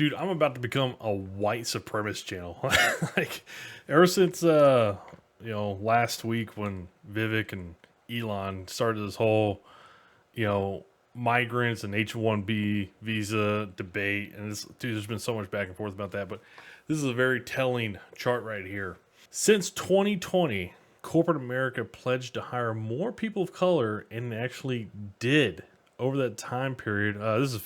Dude, I'm about to become a white supremacist channel. Like, ever since last week when Vivek and Elon started this whole migrants and H-1B visa debate, and there's been so much back and forth about that, but this is a very telling chart right here. Since 2020, corporate America pledged to hire more people of color, and actually did. Over that time period, this is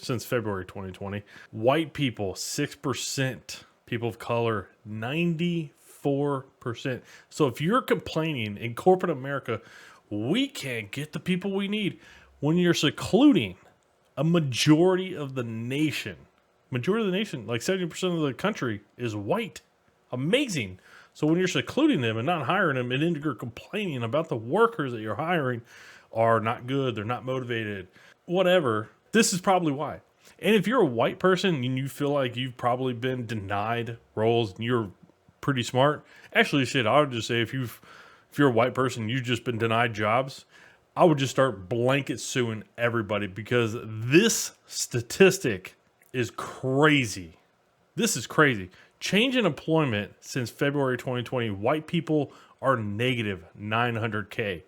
since February 2020, white people, 6%, people of color, 94%. So if you're complaining in corporate America, we can't get the people we need, when you're secluding a majority of the nation, like 70% of the country is white. Amazing. So when you're secluding them and not hiring them, and then you're complaining about the workers that you're hiring are not good, they're not motivated, whatever, this is probably why. And if you're a white person and you feel like you've probably been denied roles and you're pretty smart, actually shit, I would just say if you're a white person and you've just been denied jobs, I would just start blanket suing everybody, because this statistic is crazy. This is crazy. Change in employment since February 2020, white people are negative 900K.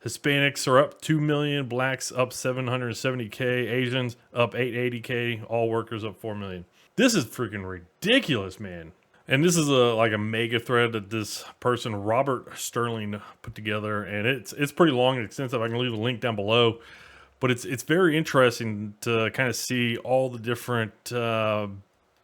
Hispanics are up 2 million, blacks up 770K, Asians up 880K, all workers up 4 million. This is freaking ridiculous, man. And this is a mega thread that this person, Robert Sterling, put together, and it's pretty long and extensive. I can leave a link down below, but it's very interesting to kind of see all the different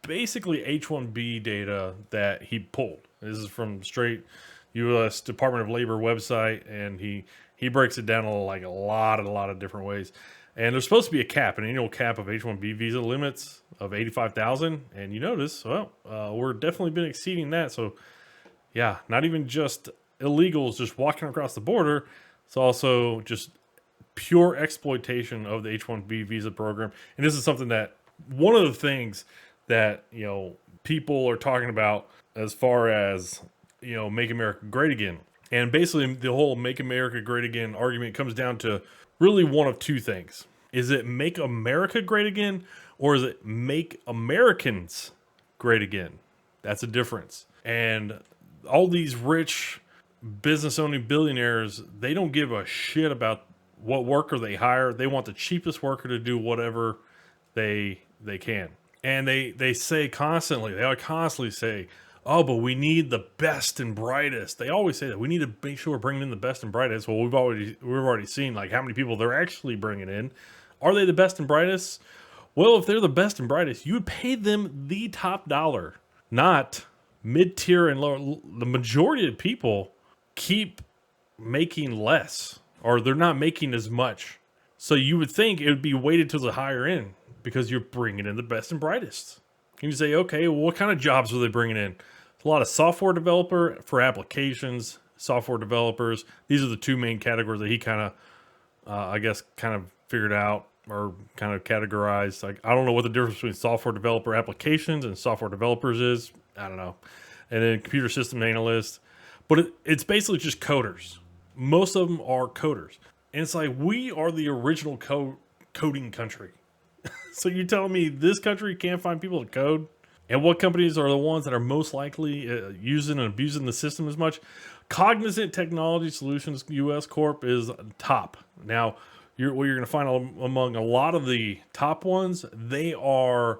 basically H-1B data that he pulled. This is from straight U.S. Department of Labor website, and he breaks it down a lot of different ways. And there's supposed to be a cap, an annual cap of H-1B visa limits of 85,000. And you notice, we're definitely been exceeding that. So yeah, not even just illegals just walking across the border. It's also just pure exploitation of the H-1B visa program. And this is something that, one of the things that, people are talking about as far as, Make America Great Again. And basically the whole Make America Great Again argument comes down to really one of two things. Is it Make America Great Again, or is it Make Americans Great Again? That's a difference. And all these rich business owning billionaires, they don't give a shit about what worker they hire. They want the cheapest worker to do whatever they can. And they say constantly, say, oh, but we need the best and brightest. They always say that we need to make sure we're bringing in the best and brightest. Well, we've already seen how many people they're actually bringing in. Are they the best and brightest? Well, if they're the best and brightest, you would pay them the top dollar, not mid-tier and lower. The majority of people keep making less, or they're not making as much. So you would think it would be weighted to the higher end, because you're bringing in the best and brightest. And you say, okay, well, what kind of jobs are they bringing in? A lot of software developer for applications, software developers. These are the two main categories that he kind of figured out, or kind of categorized. I don't know what the difference between software developer applications and software developers is. I don't know. And then computer system analyst. But it's basically just coders. Most of them are coders. And it's like, we are the original coding country. So you're telling me this country can't find people to code? And what companies are the ones that are most likely using and abusing the system as much? Cognizant Technology Solutions U.S. Corp is top. Now, what you're going to find among a lot of the top ones, they are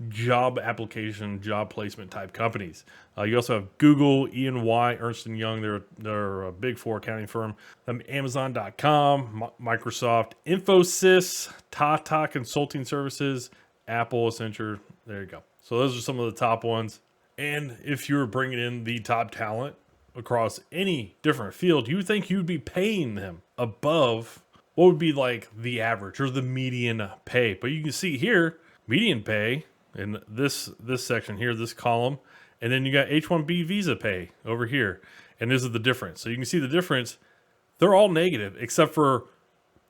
job application, job placement type companies. You also have Google, E&Y, Ernst & Young. They're a big four accounting firm. Amazon.com, Microsoft, Infosys, Tata Consulting Services, Apple, Accenture. There you go. So those are some of the top ones. And if you're bringing in the top talent across any different field, you would think you'd be paying them above what would be like the average or the median pay. But you can see here, median pay in this section here, this column, and then you got H-1B visa pay over here. And this is the difference. So you can see the difference. They're all negative except for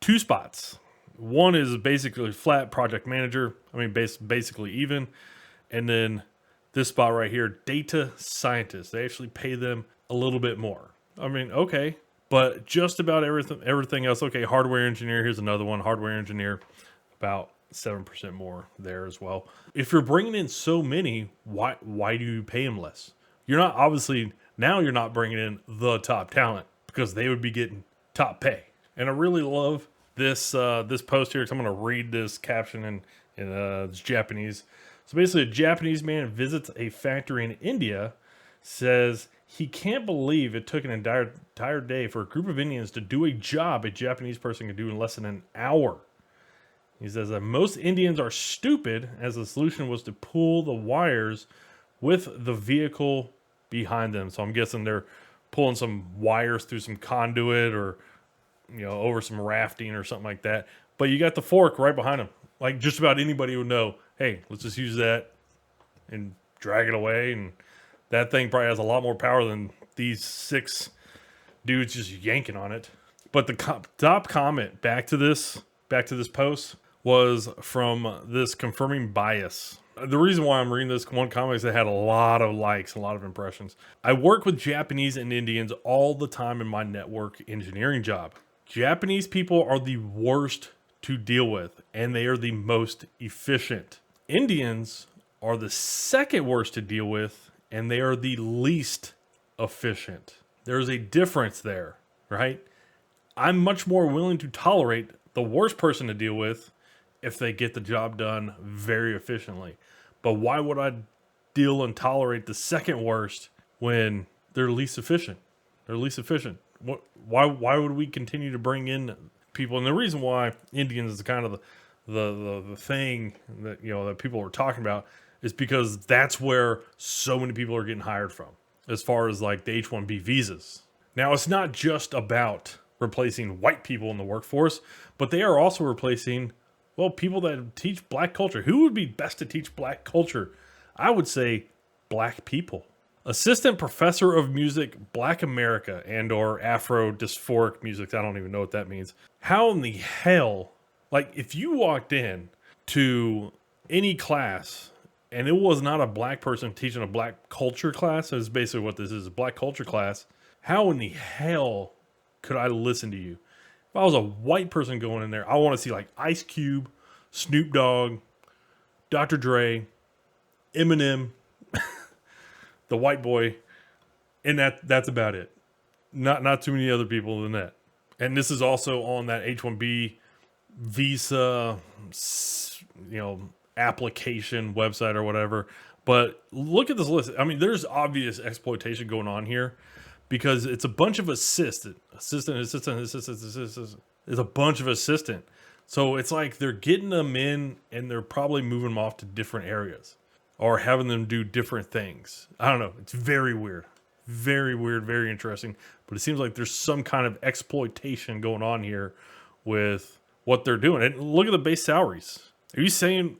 two spots. One is basically flat project manager. I mean, basically even. And then this spot right here, data scientist. They actually pay them a little bit more. I mean, okay. But just about everything else. Okay, hardware engineer. Here's another one. Hardware engineer, about 7% more there as well. If you're bringing in so many, why do you pay them less? You're not obviously now you're not bringing in the top talent because they would be getting top pay. And I really love this post here. So I'm going to read this caption in it's Japanese. So basically, a Japanese man visits a factory in India, says he can't believe it took an entire day for a group of Indians to do a job a Japanese person could do in less than an hour. He says that most Indians are stupid, as the solution was to pull the wires with the vehicle behind them. So I'm guessing they're pulling some wires through some conduit or, over some rafting or something like that. But you got the fork right behind them. Like just about anybody would know, hey, let's just use that and drag it away. And that thing probably has a lot more power than these 6 dudes just yanking on it. But the top comment back to this post was from this confirming bias. The reason why I'm reading this one comment is it had a lot of likes, a lot of impressions. I work with Japanese and Indians all the time in my network engineering job. Japanese people are the worst to deal with, and they are the most efficient. Indians are the second worst to deal with, and they are the least efficient. There's a difference there, right? I'm much more willing to tolerate the worst person to deal with if they get the job done very efficiently. But why would I deal and tolerate the second worst when they're least efficient? They're least efficient. Why would we continue to bring in people? And the reason why Indians is kind of the thing that that people are talking about is because that's where so many people are getting hired from, as far as like the H-1B visas. Now, it's not just about replacing white people in the workforce, but they are also replacing, people that teach black culture. Who would be best to teach black culture? I would say black people. Assistant professor of music, Black America, and or Afro dysphoric music. I don't even know what that means. How in the hell, like if you walked in to any class and it was not a black person teaching a black culture class, is basically what this is, a black culture class, how in the hell could I listen to you? If I was a white person going in there, I want to see like Ice Cube, Snoop Dogg, Dr. Dre, Eminem, the white boy, and that's about it. Not too many other people than that. And this is also on that H-1B visa, application website or whatever. But look at this list. I mean, there's obvious exploitation going on here because it's a bunch of assistant. It's a bunch of assistant. So it's like they're getting them in and they're probably moving them off to different areas or having them do different things. I don't know. It's very weird. Very weird, very interesting. But it seems like there's some kind of exploitation going on here with what they're doing. And look at the base salaries. Are we saying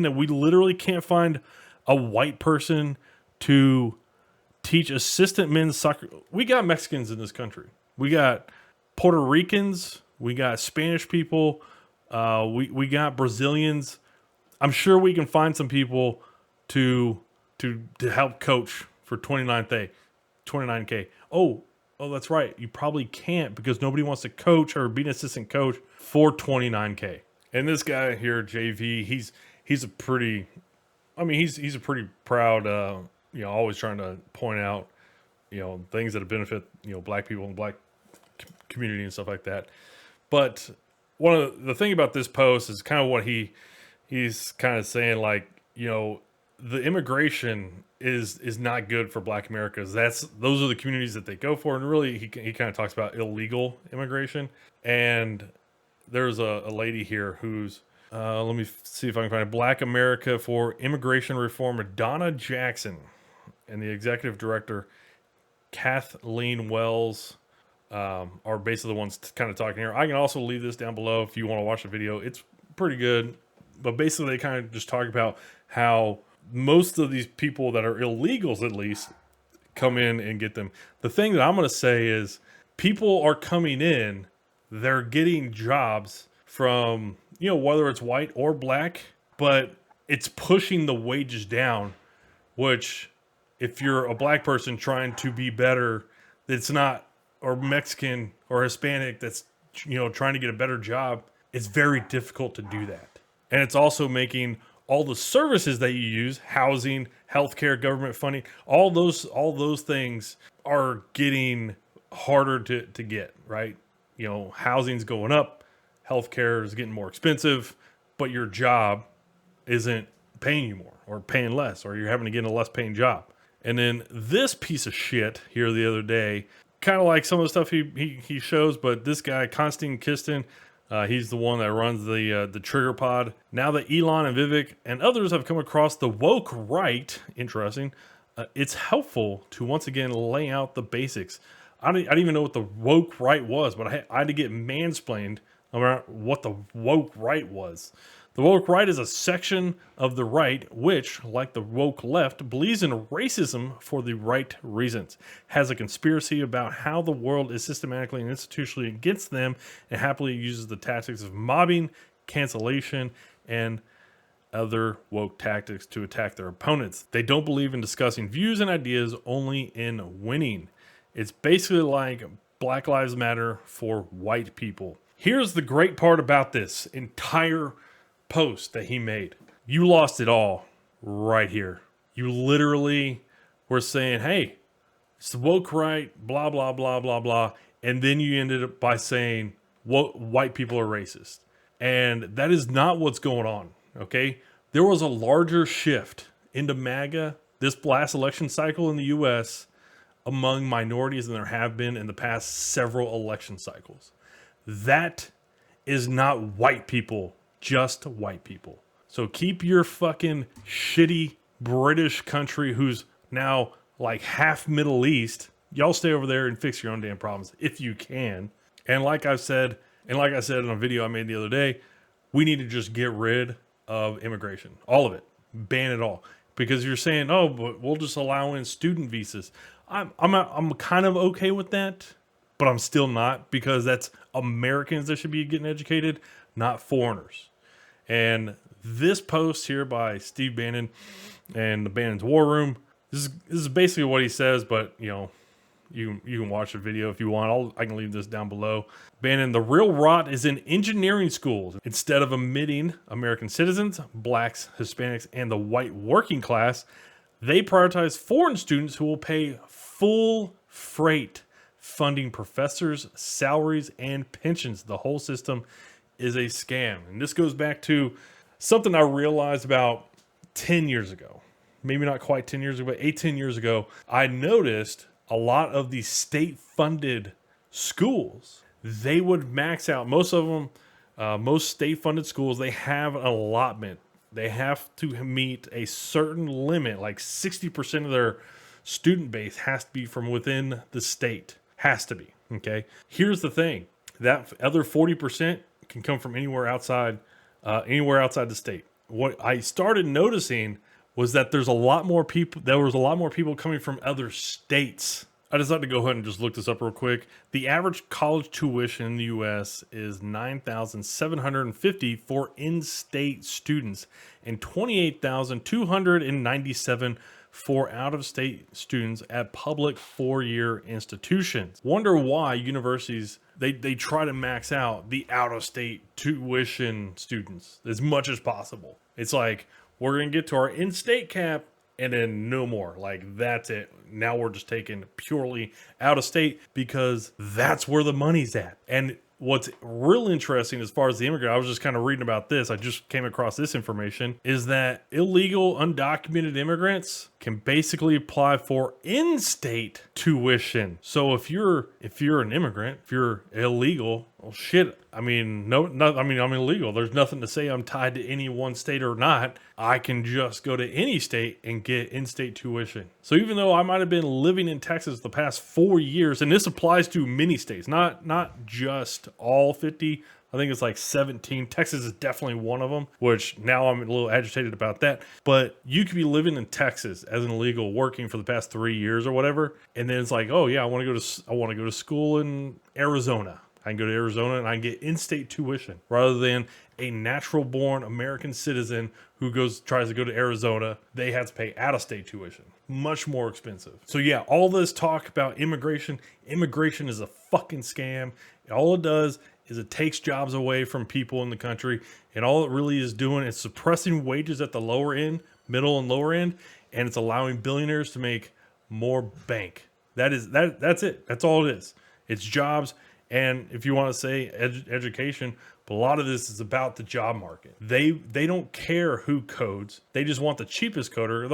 that we literally can't find a white person to teach assistant men's soccer? We got Mexicans in this country. We got Puerto Ricans. We got Spanish people. We got Brazilians. I'm sure we can find some people to help coach for $29K. Oh, that's right. You probably can't because nobody wants to coach or be an assistant coach for $29K. And this guy here, JV, he's a pretty proud, always trying to point out, things that benefit, black people and black community and stuff like that. But one of the thing about this post is kind of what he's kind of saying, like, the immigration is not good for Black Americans. Those are the communities that they go for. And really, he kind of talks about illegal immigration. And there's a lady here who's, let me see if I can find it, Black America for Immigration Reform, Donna Jackson, and the executive director, Kathleen Wells, are basically the ones kind of talking here. I can also leave this down below if you want to watch the video. It's pretty good. But basically, they kind of just talk about how most of these people that are illegals, at least, come in and get them. The thing that I'm going to say is people are coming in, they're getting jobs from, whether it's white or black, but it's pushing the wages down, which if you're a black person trying to be better, it's not, or Mexican or Hispanic that's, trying to get a better job, it's very difficult to do that. And it's also making all the services that you use, housing, healthcare, government funding, all those things are getting harder to get, right? You know, housing's going up, healthcare is getting more expensive, but your job isn't paying you more or paying less, or you're having to get a less paying job. And then this piece of shit here the other day, kind of like some of the stuff he shows, but this guy, Konstantin Kistin, he's the one that runs the Trigger Pod. Now that Elon and Vivek and others have come across the woke right, interesting, it's helpful to once again lay out the basics. I didn't even know what the woke right was, but I had to get mansplained about what the woke right was. The woke right is a section of the right which, like the woke left, believes in racism for the right reasons, has a conspiracy about how the world is systematically and institutionally against them, and happily uses the tactics of mobbing, cancellation, and other woke tactics to attack their opponents. They don't believe in discussing views and ideas, only in winning. It's basically like Black Lives Matter for white people. Here's the great part about this entire post that he made. You lost it all right here. You literally were saying, hey, it's the woke right, blah, blah, blah, blah, blah. And then you ended up by saying, white people are racist. And that is not what's going on, okay? There was a larger shift into MAGA this last election cycle in the U.S. among minorities than there have been in the past several election cycles. That is not white people, just white people. So keep your fucking shitty British country who's now like half Middle East. Y'all stay over there and fix your own damn problems if you can. And like I said in a video I made the other day, we need to just get rid of immigration. All of it. Ban it all. Because you're saying, oh, but we'll just allow in student visas. I'm kind of okay with that, but I'm still not, because that's Americans that should be getting educated, not foreigners. And this post here by Steve Bannon and the Bannon's War Room, this is basically what he says, but you know, you can watch the video if you want. I can leave this down below. Bannon, the real rot is in engineering schools. Instead of admitting American citizens, blacks, Hispanics, and the white working class, they prioritize foreign students who will pay full freight, funding professors' salaries and pensions. The whole system is a scam. And this goes back to something I realized about 10 years ago. Maybe not quite 10 years ago, but 8-10 years ago. I noticed a lot of these state-funded schools, they would max out. Most of them, most state-funded schools, they have an allotment. They have to meet a certain limit, like 60% of their student base has to be from within the state. Has to be, okay? Here's the thing. That other 40% can come from anywhere outside the state. What I started noticing was that there was a lot more people coming from other states. I decided to go ahead and just look this up real quick. The average college tuition in the U.S. is $9,750 for in-state students and $28,297 for out-of-state students at public four-year institutions. Wonder why universities, they try to max out the out-of-state tuition students as much as possible. It's like, we're going to get to our in-state cap and then no more. Like, that's it. Now we're just taking purely out of state because that's where the money's at. And what's real interesting as far as the immigrant, I was just kind of reading about this. I just came across this information, is that illegal undocumented immigrants can basically apply for in-state tuition. So if you're an immigrant, if you're illegal, well, shit. I mean, I'm illegal. There's nothing to say I'm tied to any one state or not. I can just go to any state and get in-state tuition. So even though I might have been living in Texas the past 4 years, and this applies to many states, not just all 50. I think it's like 17. Texas is definitely one of them, which now I'm a little agitated about that. But you could be living in Texas as an illegal, working for the past 3 years or whatever, and then it's like, oh yeah, I want to go to school in Arizona. I can go to Arizona and I can get in-state tuition rather than a natural-born American citizen who tries to go to Arizona. They have to pay out-of-state tuition. Much more expensive. So yeah, all this talk about immigration is a fucking scam. All it does is it takes jobs away from people in the country, and all it really is doing is suppressing wages at the lower end, middle and lower end, and it's allowing billionaires to make more bank. That's it. That's all it is. It's jobs, and if you want to say education, but a lot of this is about the job market. They don't care who codes. They just want the cheapest coder.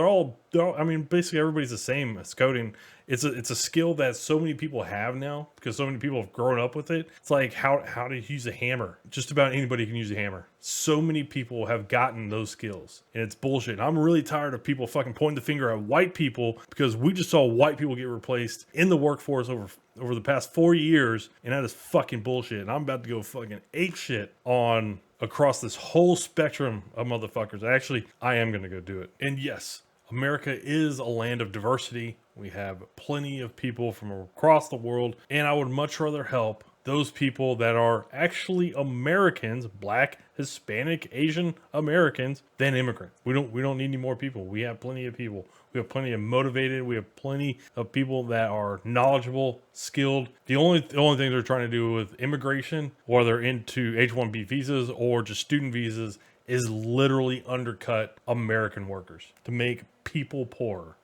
I mean, basically everybody's the same as coding. It's a skill that so many people have now because so many people have grown up with it. It's like how to use a hammer. Just about anybody can use a hammer. So many people have gotten those skills, and it's bullshit. I'm really tired of people fucking pointing the finger at white people because we just saw white people get replaced in the workforce over the past 4 years, and that is fucking bullshit. And I'm about to go fucking ape shit on across this whole spectrum of motherfuckers. Actually, I am going to go do it. And yes, America is a land of diversity. We have plenty of people from across the world, and I would much rather help those people that are actually Americans, Black, Hispanic, Asian Americans, than immigrants. We don't need any more people. We have plenty of people. We have plenty of motivated. We have plenty of people that are knowledgeable, skilled. The only thing they're trying to do with immigration, whether into H-1B visas or just student visas, is literally undercut American workers to make people poorer.